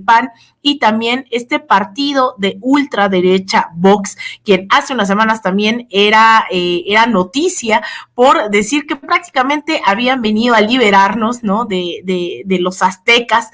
PAN y también este partido de ultraderecha Vox, quien hace unas semanas también era noticia por decir que prácticamente habían venido a liberarnos, ¿no? de los aztecas.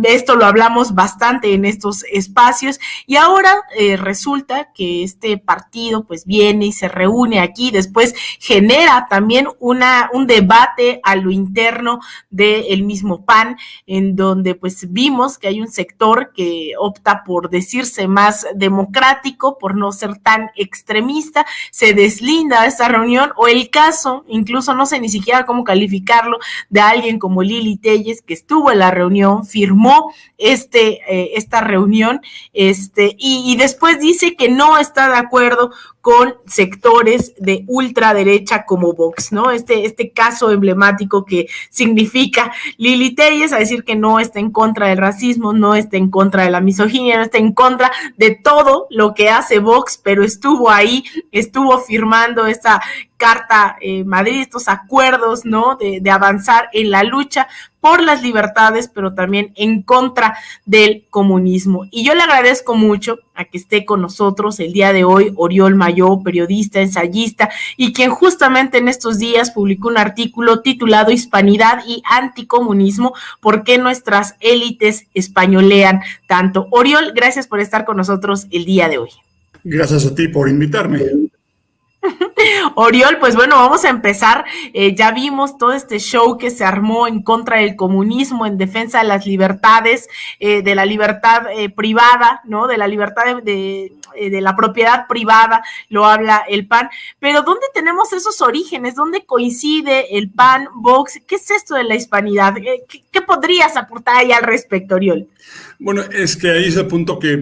Esto lo hablamos bastante en estos espacios y ahora resulta que este partido pues viene y se reúne aquí, después genera también un debate a lo interno del mismo PAN, en donde pues vimos que hay un sector que opta por decirse más democrático, por no ser tan extremista, se deslinda de esta reunión, o el caso, incluso no sé ni siquiera cómo calificarlo, de alguien como Lili Téllez, que estuvo en la reunión, firmó esta reunión, y después dice que no está de acuerdo con sectores de ultraderecha como Vox, ¿no? Este caso emblemático que significa Lili Téllez, a decir que no está en contra del racismo, no está en contra de la misoginia, no está en contra de todo lo que hace Vox, pero estuvo ahí, estuvo firmando esta Carta Madrid, estos acuerdos, ¿no? De avanzar en la lucha por las libertades, pero también en contra del comunismo. Y yo le agradezco mucho a que esté con nosotros el día de hoy Oriol Mayó, periodista, ensayista, y quien justamente en estos días publicó un artículo titulado Hispanidad y anticomunismo, ¿por qué nuestras élites españolean tanto? Oriol, gracias por estar con nosotros el día de hoy. Gracias a ti por invitarme. Oriol, pues bueno, vamos a empezar. Ya vimos todo este show que se armó en contra del comunismo, en defensa de las libertades, de la libertad privada, ¿no? De la libertad de la propiedad privada, lo habla el PAN. Pero ¿dónde tenemos esos orígenes? ¿Dónde coincide el PAN, Vox? ¿Qué es esto de la hispanidad? ¿Qué podrías aportar ahí al respecto, Oriol? Bueno, es que ahí es el punto que,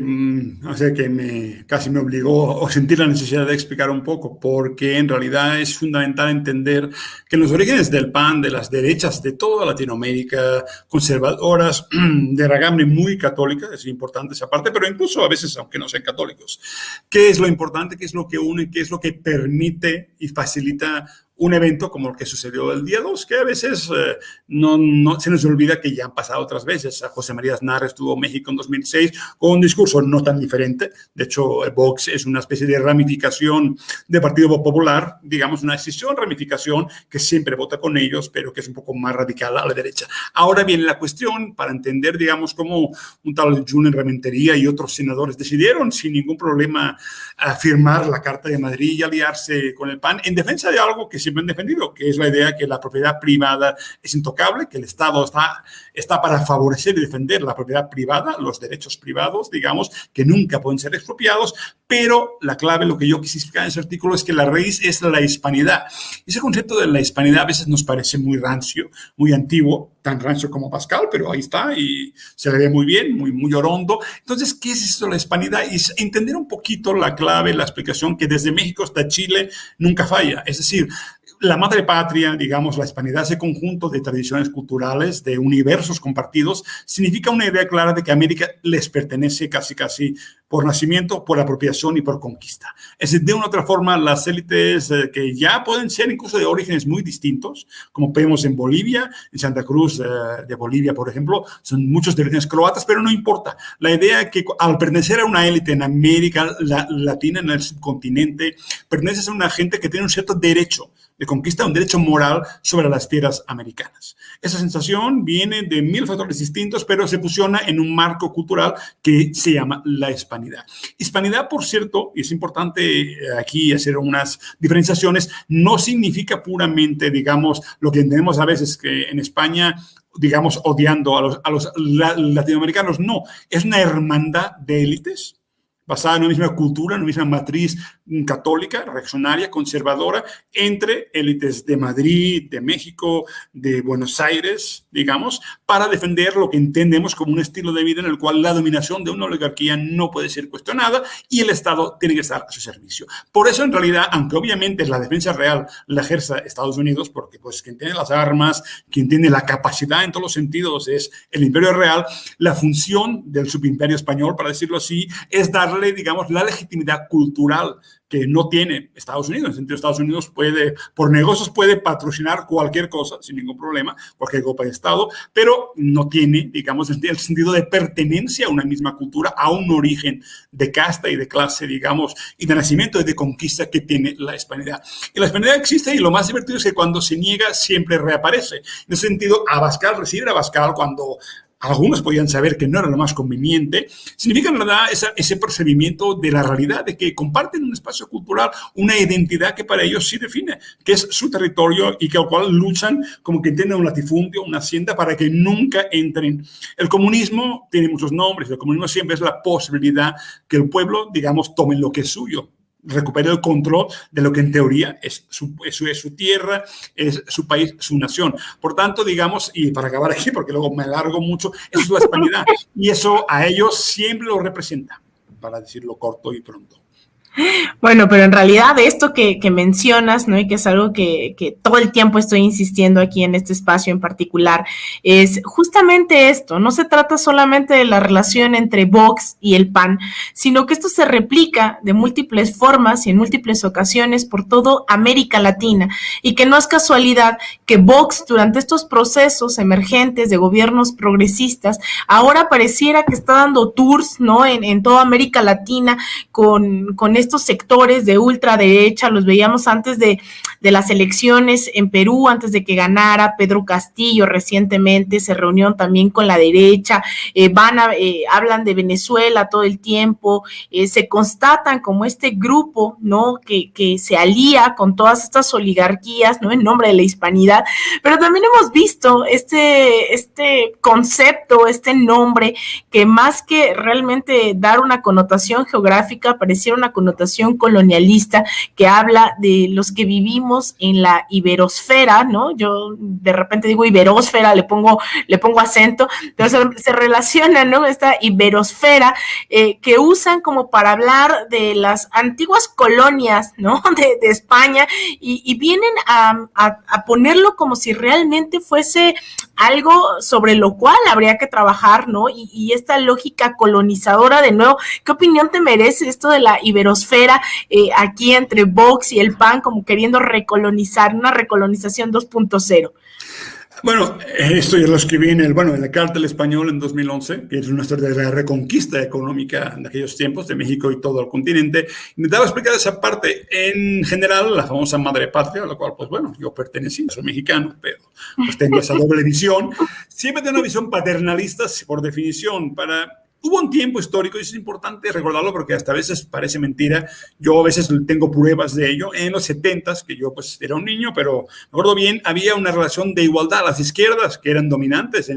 casi me obligó a sentir la necesidad de explicar un poco, porque en realidad es fundamental entender que los orígenes del PAN, de las derechas de toda Latinoamérica, conservadoras, de ragambre muy católica, es importante esa parte, pero incluso a veces, aunque no sean católicos, ¿qué es lo importante? ¿Qué es lo que une? ¿Qué es lo que permite y facilita un evento como el que sucedió el día 2, que a veces no se nos olvida que ya han pasado otras veces? José María Aznar estuvo en México en 2006 con un discurso no tan diferente. De hecho, Vox es una especie de ramificación del Partido Popular, digamos, una decisión, ramificación que siempre vota con ellos, pero que es un poco más radical a la derecha. Ahora viene la cuestión para entender, digamos, cómo un tal Julen Rementería y otros senadores decidieron sin ningún problema firmar la Carta de Madrid y aliarse con el PAN en defensa de algo que siempre han defendido, que es la idea que la propiedad privada es intocable, que el Estado está para favorecer y defender la propiedad privada, los derechos privados, digamos, que nunca pueden ser expropiados, pero la clave, lo que yo quise explicar en ese artículo, es que la raíz es la hispanidad. Ese concepto de la hispanidad a veces nos parece muy rancio, muy antiguo, tan rancio como Pascal, pero ahí está y se le ve muy bien, muy orondo. Entonces, ¿qué es esto de la hispanidad? Y es entender un poquito la clave, la explicación que desde México hasta Chile nunca falla. Es decir, la madre patria, digamos, la hispanidad, ese conjunto de tradiciones culturales, de universos compartidos, significa una idea clara de que América les pertenece casi por nacimiento, por apropiación y por conquista. Es decir, de una u otra forma, las élites que ya pueden ser incluso de orígenes muy distintos, como vemos en Bolivia, en Santa Cruz de Bolivia, por ejemplo, son muchos de orígenes croatas, pero no importa. La idea es que al pertenecer a una élite en América Latina, en el subcontinente, perteneces a una gente que tiene un cierto derecho de conquista, un derecho moral sobre las tierras americanas. Esa sensación viene de mil factores distintos, pero se fusiona en un marco cultural que se llama la hispanidad. Hispanidad, por cierto, y es importante aquí hacer unas diferenciaciones, no significa puramente, digamos, lo que entendemos a veces que en España, digamos, odiando a los latinoamericanos. No, es una hermandad de élites basada en una misma cultura, en una misma matriz católica, reaccionaria, conservadora, entre élites de Madrid, de México, de Buenos Aires, digamos, para defender lo que entendemos como un estilo de vida en el cual la dominación de una oligarquía no puede ser cuestionada y el Estado tiene que estar a su servicio. Por eso, en realidad, aunque obviamente la defensa real la ejerza Estados Unidos, porque pues quien tiene las armas, quien tiene la capacidad en todos los sentidos es el imperio real, la función del subimperio español, para decirlo así, es darle darle, digamos, la legitimidad cultural que no tiene Estados Unidos. En el sentido, Estados Unidos puede, por negocios, puede patrocinar cualquier cosa sin ningún problema, cualquier golpe de Estado, pero no tiene, digamos, el sentido de pertenencia a una misma cultura, a un origen de casta y de clase, digamos, y de nacimiento y de conquista que tiene la hispanidad. Y la hispanidad existe, y lo más divertido es que cuando se niega siempre reaparece. En ese sentido, Abascal, recibir a Abascal cuando algunos podían saber que no era lo más conveniente, significa en verdad ese percibimiento de la realidad, de que comparten un espacio cultural, una identidad que para ellos sí define, que es su territorio y que al cual luchan como que tienen un latifundio, una hacienda, para que nunca entren. El comunismo tiene muchos nombres, el comunismo siempre es la posibilidad que el pueblo, digamos, tome lo que es suyo, recupere el control de lo que en teoría es su tierra, es su país, su nación. Por tanto, digamos, y para acabar aquí, porque luego me alargo mucho, eso es la hispanidad. Y eso a ellos siempre lo representa, para decirlo corto y pronto. Bueno, pero en realidad esto que mencionas, ¿no? Y que es algo que todo el tiempo estoy insistiendo aquí en este espacio en particular, es justamente esto. No se trata solamente de la relación entre Vox y el PAN, sino que esto se replica de múltiples formas y en múltiples ocasiones por toda América Latina, y que no es casualidad que Vox, durante estos procesos emergentes de gobiernos progresistas, ahora pareciera que está dando tours, ¿no? En toda América Latina con estos sectores de ultraderecha. Los veíamos antes de las elecciones en Perú, antes de que ganara Pedro Castillo recientemente, se reunió también con la derecha, hablan de Venezuela todo el tiempo, se constatan como este grupo, ¿no? que se alía con todas estas oligarquías, ¿no? En nombre de la hispanidad, pero también hemos visto este concepto, este nombre, que más que realmente dar una connotación geográfica, pareciera una connotación colonialista que habla de los que vivimos en la iberosfera, ¿no? Yo de repente digo iberósfera, le pongo acento, entonces se relaciona, ¿no? Esta iberosfera que usan como para hablar de las antiguas colonias, ¿no? De España, y vienen a ponerlo como si realmente fuese algo sobre lo cual habría que trabajar, ¿no? Y esta lógica colonizadora, de nuevo, ¿qué opinión te merece esto de la iberosfera aquí entre Vox y el PAN, como queriendo recolonizar, una recolonización 2.0? Bueno, esto ya lo escribí en el Cártel Español en 2011, que es una historia de la reconquista económica de aquellos tiempos, de México y todo el continente. Intentaba explicar esa parte. En general, la famosa madre patria, a la cual, pues bueno, yo pertenecí, soy mexicano, pero pues tengo esa doble visión. Siempre tengo una visión paternalista, por definición, Hubo un tiempo histórico, y es importante recordarlo porque hasta a veces parece mentira, yo a veces tengo pruebas de ello, en los 70s, que yo pues era un niño, pero me acuerdo bien, había una relación de igualdad. Las izquierdas, que eran dominantes,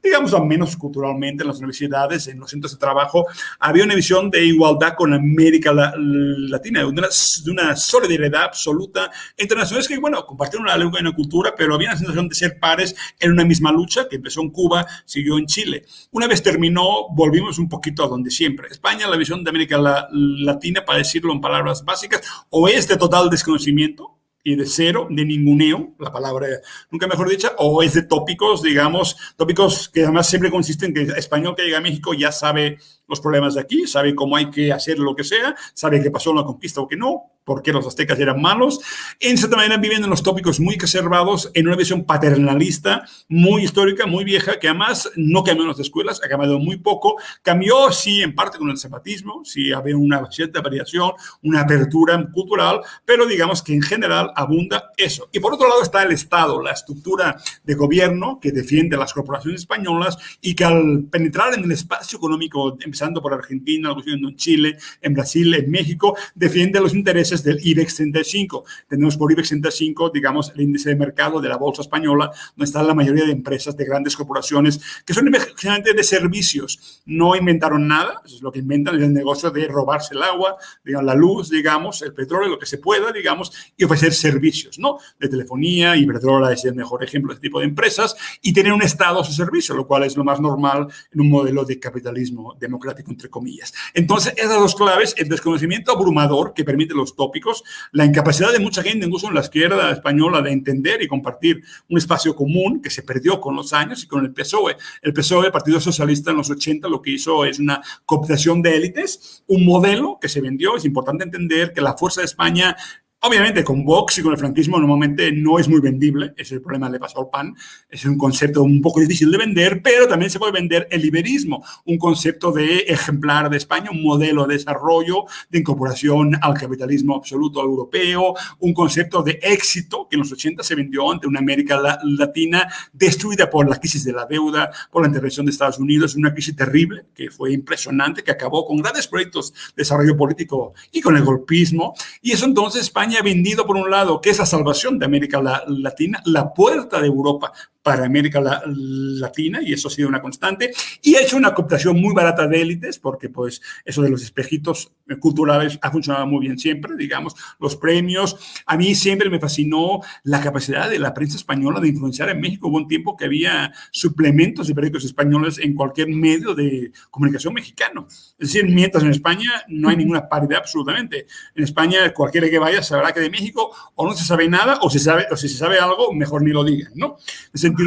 digamos, al menos culturalmente, en las universidades, en los centros de trabajo, había una visión de igualdad con América Latina, de una solidaridad absoluta entre naciones que, bueno, compartieron una lengua y una cultura, pero había una sensación de ser pares en una misma lucha que empezó en Cuba, siguió en Chile. Una vez terminó, volvimos un poquito a donde siempre. España, la visión de América Latina, para decirlo en palabras básicas, o es de total desconocimiento y de cero, de ninguneo, la palabra nunca mejor dicha, o es de tópicos, digamos, tópicos que además siempre consisten en que el español que llega a México ya sabe los problemas de aquí, sabe cómo hay que hacer lo que sea, sabe qué pasó en la conquista o qué no, por qué los aztecas eran malos. En cierta manera viven en los tópicos muy conservados, en una visión paternalista, muy histórica, muy vieja, que además no cambió en las escuelas, ha cambiado muy poco. Cambió, sí, en parte con el zapatismo, sí, había una cierta variación, una apertura cultural, pero digamos que en general abunda eso. Y por otro lado está el Estado, la estructura de gobierno que defiende a las corporaciones españolas y que al penetrar en el espacio económico, empezando por Argentina, en Chile, en Brasil, en México, defiende los intereses del IBEX 35. Tenemos por IBEX 35, digamos, el índice de mercado de la bolsa española, donde están la mayoría de empresas, de grandes corporaciones, que son generalmente de servicios. No inventaron nada, eso es lo que inventan, es el negocio de robarse el agua, digamos, la luz, digamos, el petróleo, lo que se pueda, digamos, y ofrecer servicios, ¿no? De telefonía, Iberdrola es el mejor ejemplo de este tipo de empresas, y tener un Estado a su servicio, lo cual es lo más normal en un modelo de capitalismo democrático. democrático, entre comillas. Entonces, esas dos claves, el desconocimiento abrumador que permite los tópicos, la incapacidad de mucha gente, incluso en la izquierda española, de entender y compartir un espacio común que se perdió con los años y con el PSOE. El PSOE, el Partido Socialista, en los 80 lo que hizo es una cooptación de élites, un modelo que se vendió. Es importante entender que la fuerza de España, obviamente con Vox y con el franquismo normalmente no es muy vendible, ese es el problema, le pasó al PAN, es un concepto un poco difícil de vender, pero también se puede vender el iberismo, un concepto de ejemplar de España, un modelo de desarrollo, de incorporación al capitalismo absoluto europeo, un concepto de éxito que en los 80 se vendió ante una América Latina destruida por la crisis de la deuda, por la intervención de Estados Unidos, una crisis terrible que fue impresionante, que acabó con grandes proyectos de desarrollo político y con el golpismo, y eso entonces España ha vendido, por un lado, que es la salvación de América Latina, la puerta de Europa para América Latina, y eso ha sido una constante, y ha hecho una cooptación muy barata de élites, porque pues eso de los espejitos culturales ha funcionado muy bien siempre, digamos, los premios. A mí siempre me fascinó la capacidad de la prensa española de influenciar en México. Hubo un tiempo que había suplementos de periódicos españoles en cualquier medio de comunicación mexicano. Es decir, mientras en España no hay ninguna paridad absolutamente. En España cualquiera que vaya sabrá que de México o no se sabe nada, o si se sabe algo, mejor ni lo digan, ¿no? En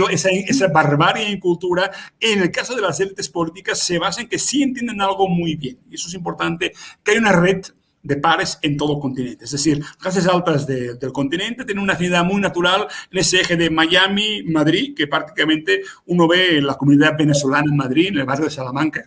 esa barbarie en cultura, en el caso de las élites políticas, se basa en que sí entienden algo muy bien. Y eso es importante, que hay una red de pares en todo el continente. Es decir, las clases altas del continente tienen una afinidad muy natural en ese eje de Miami, Madrid, que prácticamente uno ve la comunidad venezolana en Madrid, en el barrio de Salamanca.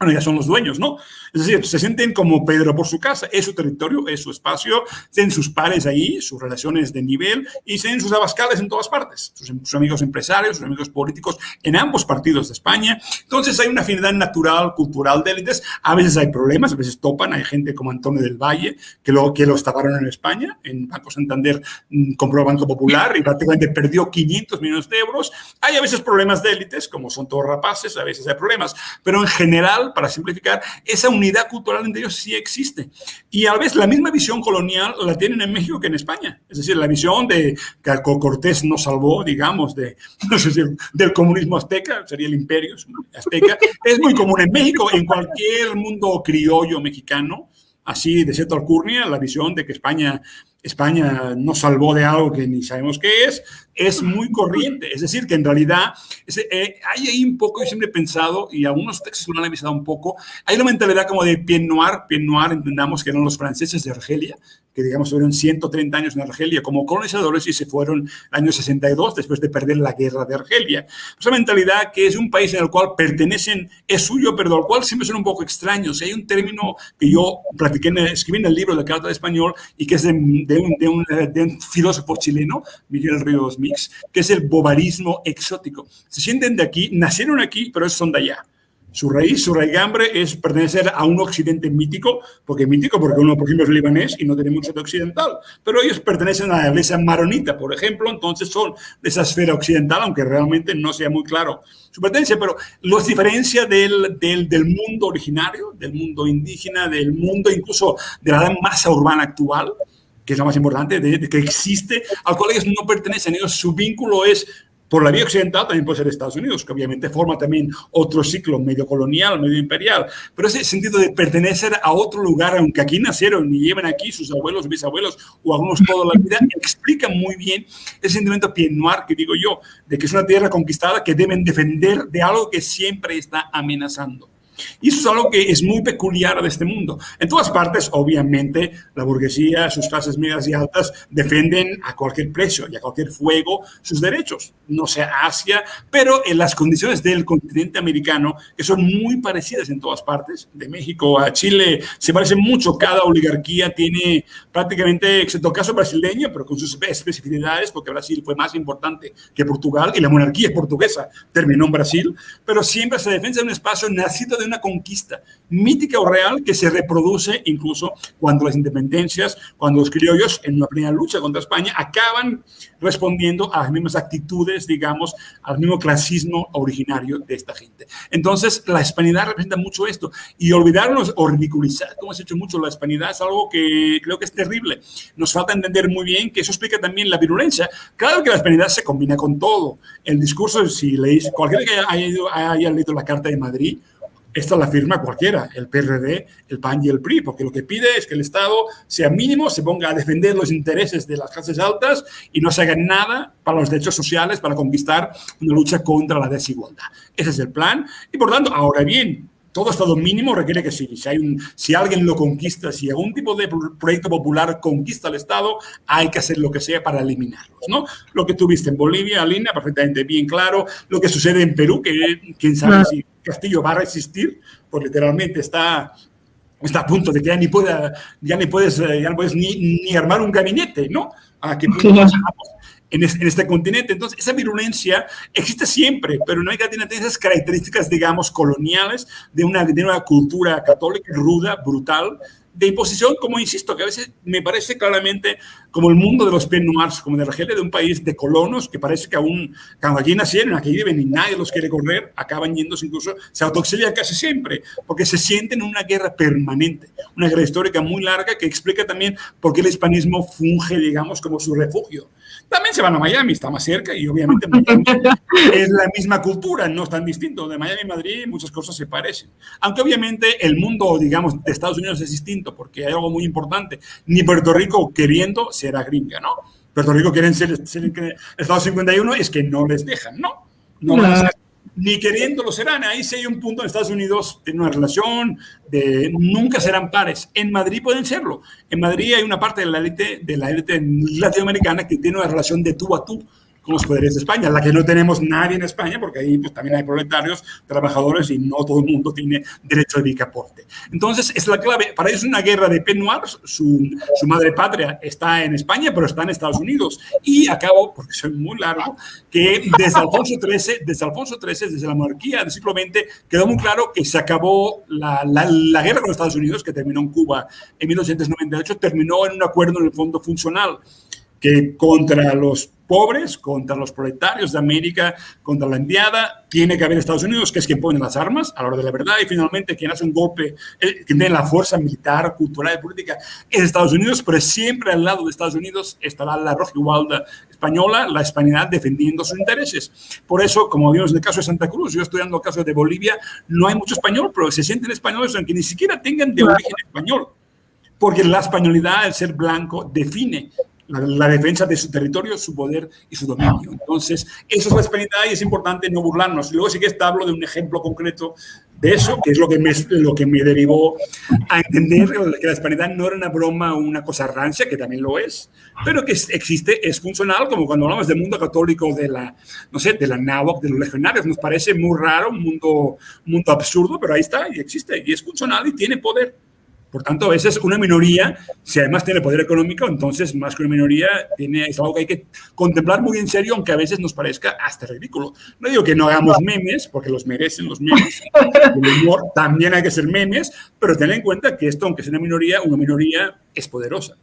Bueno, ya son los dueños, ¿no? Es decir, se sienten como Pedro por su casa, es su territorio, es su espacio, tienen sus pares ahí, sus relaciones de nivel y tienen sus abascales en todas partes, sus amigos empresarios, sus amigos políticos en ambos partidos de España. Entonces hay una afinidad natural, cultural de élites. A veces hay problemas, a veces topan. Hay gente como Antonio del Valle que lo estafaron en España. En Banco Santander compró Banco Popular y prácticamente perdió 500 millones de euros. Hay a veces problemas de élites, como son todos rapaces, a veces hay problemas, pero en general, para simplificar, esa unidad cultural entre ellos sí existe. Y a veces la misma visión colonial la tienen en México que en España. Es decir, la visión de que Cortés nos salvó, digamos, no sé si del comunismo azteca, sería el imperio azteca, es muy común en México, en cualquier mundo criollo mexicano, así de cierta alcurnia, la visión de que España nos salvó de algo que ni sabemos qué es muy corriente. Es decir, que en realidad hay ahí un poco, yo siempre he pensado, y algunos textos lo han analizado un poco, hay una mentalidad como de Pied Noir, entendamos que eran los franceses de Argelia, que digamos tuvieron 130 años en Argelia como colonizadores y se fueron en el año 62 después de perder la guerra de Argelia. Esa mentalidad que es un país en el cual pertenecen, es suyo, pero al cual siempre son un poco extraños. Hay un término que yo escribí en el libro de Carta de Español y que es de un filósofo chileno, Miguel Ríos Mix, que es el bobarismo exótico. Se sienten de aquí, nacieron aquí, pero son de allá. Su raíz, su raigambre es pertenecer a un occidente mítico, porque uno, por ejemplo, es libanés y no tiene mucho de occidental, pero ellos pertenecen a la iglesia maronita, por ejemplo, entonces son de esa esfera occidental, aunque realmente no sea muy claro su pertenencia, pero los diferencia del mundo originario, del mundo indígena, del mundo incluso de la masa urbana actual, que es lo más importante, de que existe, al cual ellos no pertenecen. Ellos, su vínculo es por la vía occidental, también puede ser Estados Unidos, que obviamente forma también otro ciclo medio colonial, medio imperial, pero ese sentido de pertenecer a otro lugar, aunque aquí nacieron y lleven aquí sus abuelos, bisabuelos o algunos toda la vida, explica muy bien ese sentimiento Pied Noir que digo yo, de que es una tierra conquistada que deben defender de algo que siempre está amenazando. Y eso es algo que es muy peculiar de este mundo. En todas partes, obviamente, la burguesía, sus clases medias y altas, defienden a cualquier precio y a cualquier fuego sus derechos. No sea Asia, pero en las condiciones del continente americano, que son muy parecidas en todas partes, de México a Chile, se parecen mucho. Cada oligarquía tiene prácticamente, excepto el caso brasileño, pero con sus especificidades, porque Brasil fue más importante que Portugal y la monarquía portuguesa terminó en Brasil, pero siempre se defiende de un espacio nacido de una conquista mítica o real que se reproduce incluso cuando las independencias, cuando los criollos en una primera lucha contra España acaban respondiendo a las mismas actitudes, digamos, al mismo clasismo originario de esta gente. Entonces, la hispanidad representa mucho esto y olvidarnos o ridiculizar, como has hecho mucho, la hispanidad es algo que creo que es terrible. Nos falta entender muy bien que eso explica también la virulencia. Claro que la hispanidad se combina con todo. El discurso, si leéis, cualquiera que haya leído la Carta de Madrid, esta la firma cualquiera, el PRD, el PAN y el PRI, porque lo que pide es que el Estado sea mínimo, se ponga a defender los intereses de las clases altas y no se haga nada para los derechos sociales, para conquistar una lucha contra la desigualdad. Ese es el plan. Y por tanto, ahora bien, todo Estado mínimo requiere que sí. Si alguien lo conquista, si algún tipo de proyecto popular conquista el Estado, hay que hacer lo que sea para eliminarlos, ¿no? Lo que tuviste en Bolivia, Alina, perfectamente bien claro. Lo que sucede en Perú, que quién sabe si Castillo va a resistir, pues literalmente está a punto de que ya no puedes ni armar un gabinete, ¿no? ¿A qué punto pasamos en este continente? Entonces, esa virulencia existe siempre, pero no hay que tener esas características, digamos, coloniales de una cultura católica ruda, brutal, de imposición, como insisto, que a veces me parece claramente como el mundo de los Pieds Noirs, como de la gente de un país de colonos, que parece que aún, cuando aquí nacieron, aquí viven y nadie los quiere correr, acaban yéndose incluso, se autoexilian casi siempre, porque se sienten en una guerra permanente, una guerra histórica muy larga que explica también por qué el hispanismo funge, digamos, como su refugio. También se van a Miami, está más cerca, y obviamente Miami es la misma cultura, no es tan distinto. De Miami y Madrid muchas cosas se parecen. Aunque obviamente el mundo, digamos, de Estados Unidos es distinto, porque hay algo muy importante. Ni Puerto Rico queriendo será gringa, ¿no? Puerto Rico quieren ser Estado 51, es que no les dejan, ¿no? No van a ser, ni queriendo lo serán. Ahí sí hay un punto en Estados Unidos, tiene una relación de nunca serán pares. En Madrid pueden serlo. En Madrid hay una parte de la élite latinoamericana que tiene una relación de tú a tú con los poderes de España, la que no tenemos nadie en España, porque ahí pues, también hay proletarios, trabajadores, y no todo el mundo tiene derecho de picaporte. Entonces, es la clave. Para ellos es una guerra de Pieds Noirs. Su madre patria está en España, pero está en Estados Unidos. Y acabo, porque soy muy largo, que desde Alfonso XIII, desde la monarquía del siglo XX, quedó muy claro que se acabó la guerra con Estados Unidos, que terminó en Cuba en 1998, terminó en un acuerdo en el fondo funcional, que contra los pobres, contra los proletarios de América, contra la enviada, tiene que haber Estados Unidos, que es quien pone las armas a la hora de la verdad, y finalmente quien hace un golpe, quien tiene la fuerza militar, cultural y política, es Estados Unidos, pero siempre al lado de Estados Unidos estará la rojigualda española, la hispanidad defendiendo sus intereses. Por eso, como vimos en el caso de Santa Cruz, yo estudiando el caso de Bolivia, no hay mucho español, pero se sienten españoles aunque ni siquiera tengan de origen español, porque la españolidad, el ser blanco, define la defensa de su territorio, su poder y su dominio. Entonces, eso es la hispanidad y es importante no burlarnos. Y luego sí que hablo de un ejemplo concreto de eso, que es lo que me derivó a entender que la hispanidad no era una broma o una cosa rancia, que también lo es, pero que existe, es funcional, como cuando hablamos del mundo católico, de la náhuatl, de los legionarios. Nos parece muy raro, un mundo absurdo, pero ahí está y existe y es funcional y tiene poder. Por tanto, a veces una minoría, si además tiene poder económico, entonces más que una minoría, es algo que hay que contemplar muy en serio, aunque a veces nos parezca hasta ridículo. No digo que no hagamos memes, porque los merecen los memes. El humor también hay que ser memes, pero ten en cuenta que esto, aunque sea una minoría es poderosa.